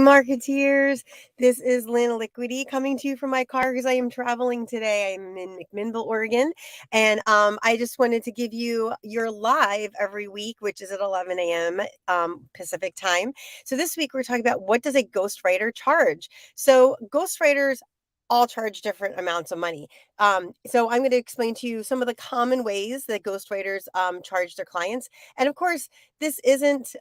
Marketeers. This is Lynn Liquidy coming to you from my car because I am traveling today. I'm in McMinnville, Oregon, and I just wanted to give you your live every week, which is at 11 a.m. Pacific time. So this week we're talking about what does a ghostwriter charge? So ghostwriters all charge different amounts of money. So I'm going to explain to you some of the common ways that ghostwriters charge their clients. And of course, this isn't,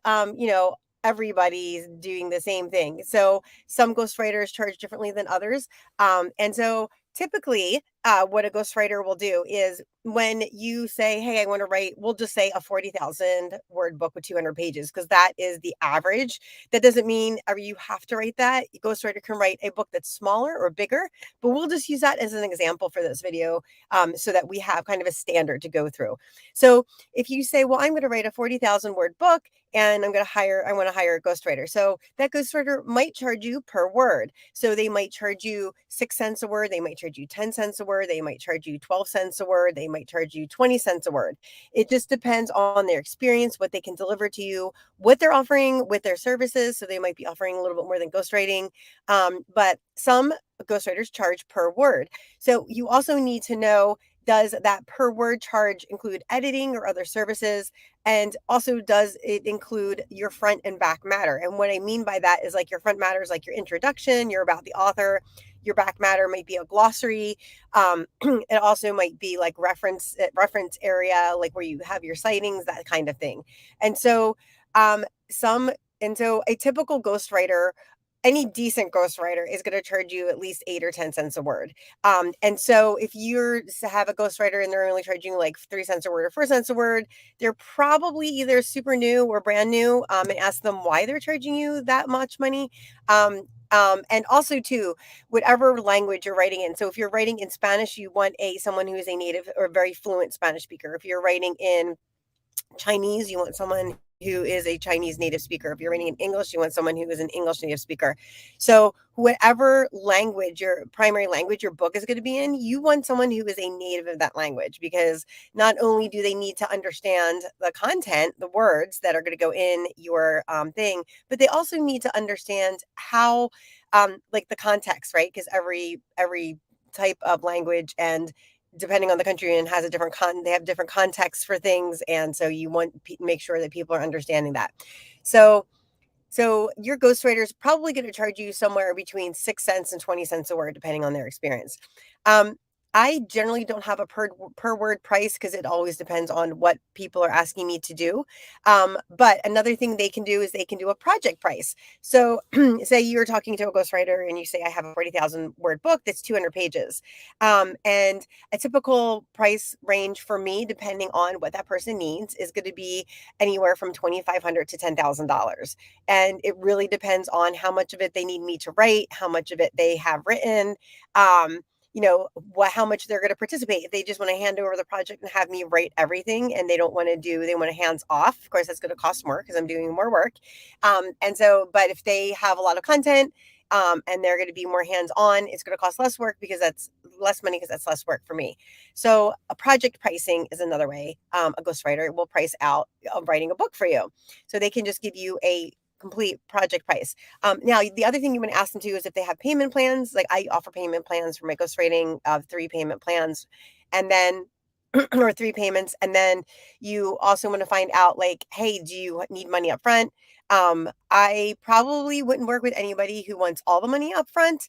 everybody's doing the same thing. So some ghostwriters charge differently than others. And so typically, what a ghostwriter will do is when you say, hey, I want to write, we'll just say a 40,000 word book with 200 pages, because that is the average. That doesn't mean you have to write that. A ghostwriter can write a book that's smaller or bigger, but we'll just use that as an example for this video so that we have kind of a standard to go through. So if you say, well, I'm going to write a 40,000 word book and I want to hire a ghostwriter. So that ghostwriter might charge you per word. So they might charge you 6 cents a word. They might charge you 10 cents a word. They might charge you 12 cents a word. They might charge you 20 cents a word. It just depends on their experience, what they can deliver to you, what they're offering with their services. So they might be offering a little bit more than ghostwriting. But some ghostwriters charge per word. So you also need to know, does that per word charge include editing or other services? And also, does it include your front and back matter? And what I mean by that is, like, your front matter is like your introduction, you're about the author. Your back matter might be a glossary. It also might be like reference area, like where you have your sightings, that kind of thing. And so a typical ghostwriter, any decent ghostwriter, is going to charge you at least 8 or 10 cents a word. And so if you have a ghostwriter and they're only charging you like 3 cents a word or 4 cents a word, they're probably either super new or brand new, and ask them why they're charging you that much money. And also too, whatever language you're writing in. So if you're writing in Spanish, you want someone who is a native or very fluent Spanish speaker. If you're writing in Chinese, you want someone who is a Chinese native speaker. If you're writing in English, you want someone who is an English native speaker. So whatever language, your primary language your book is going to be in, you want someone who is a native of that language, because not only do they need to understand the content, the words that are going to go in your thing, but they also need to understand how, like, the context, right? Because every type of language, and depending on the country, and has a different they have different contexts for things, and so you want make sure that people are understanding that. So your ghostwriter is probably going to charge you somewhere between 6 cents and 20 cents a word, depending on their experience. I generally don't have a per word price, because it always depends on what people are asking me to do. But another thing they can do is they can do a project price. So say you're talking to a ghostwriter and you say, I have a 40,000 word book that's 200 pages. And a typical price range for me, depending on what that person needs, is going to be anywhere from $2,500 to $10,000. And it really depends on how much of it they need me to write, how much of it they have written, how much they're going to participate. If they just want to hand over the project and have me write everything, and they want a hands off, of course, that's going to cost more because I'm doing more work. But if they have a lot of content, and they're going to be more hands-on, it's going to cost less work, because that's less money, because that's less work for me. So a project pricing is another way a ghostwriter will price out writing a book for you. So they can just give you a complete project price. Now, the other thing you want to ask them too is if they have payment plans. Like, I offer payment plans for my ghostwriting of 3 payment plans, and then or 3 payments. And then you also want to find out, like, hey, do you need money up front? I probably wouldn't work with anybody who wants all the money up front,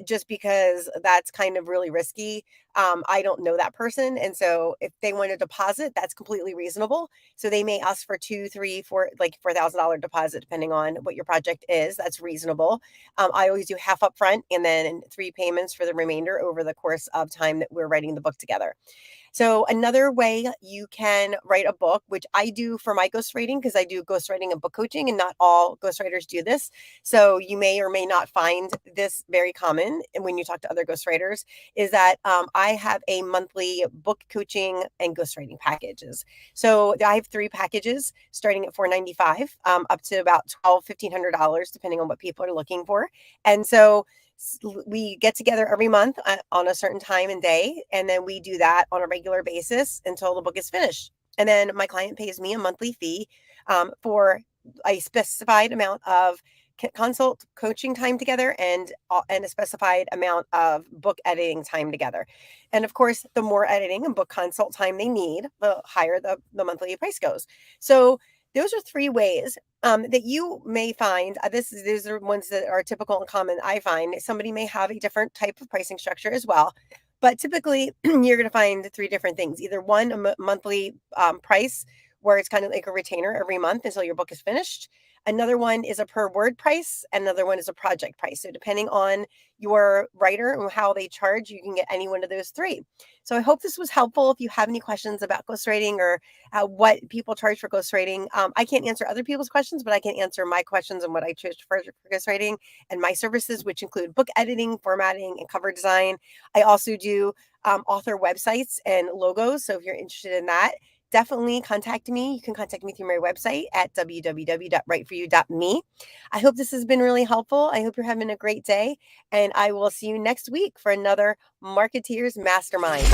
just because that's kind of really risky. I don't know that person. And so if they want a deposit, that's completely reasonable. So they may ask for 2, 3, 4, like $4,000 deposit, depending on what your project is. That's reasonable. I always do half up front and then 3 payments for the remainder over the course of time that we're writing the book together. So another way you can write a book, which I do for my ghostwriting, because I do ghostwriting and book coaching, and not all ghostwriters do this. So you may or may not find this very common when you talk to other ghostwriters, is that I have a monthly book coaching and ghostwriting packages. So I have 3 packages starting at $495, up to about $1,200, $1,500, depending on what people are looking for. And so we get together every month on a certain time and day, and then we do that on a regular basis until the book is finished. And then my client pays me a monthly fee for a specified amount of consult coaching time together and a specified amount of book editing time together. And of course, the more editing and book consult time they need, the higher the monthly price goes. So those are three ways that you may find. These are ones that are typical and common. I find somebody may have a different type of pricing structure as well. But typically, you're going to find three different things. Either one, a monthly price where it's kind of like a retainer every month until your book is finished. Another one is a per word price. Another one is a project price. So depending on your writer and how they charge, you can get any one of those three. So I hope this was helpful. If you have any questions about ghostwriting or what people charge for ghostwriting, I can't answer other people's questions, but I can answer my questions and what I choose for ghostwriting and my services, which include book editing, formatting, and cover design. I also do author websites and logos. So if you're interested in that, definitely contact me. You can contact me through my website at www.writeforyou.me. I hope this has been really helpful. I hope you're having a great day, and I will see you next week for another Marketeers Mastermind.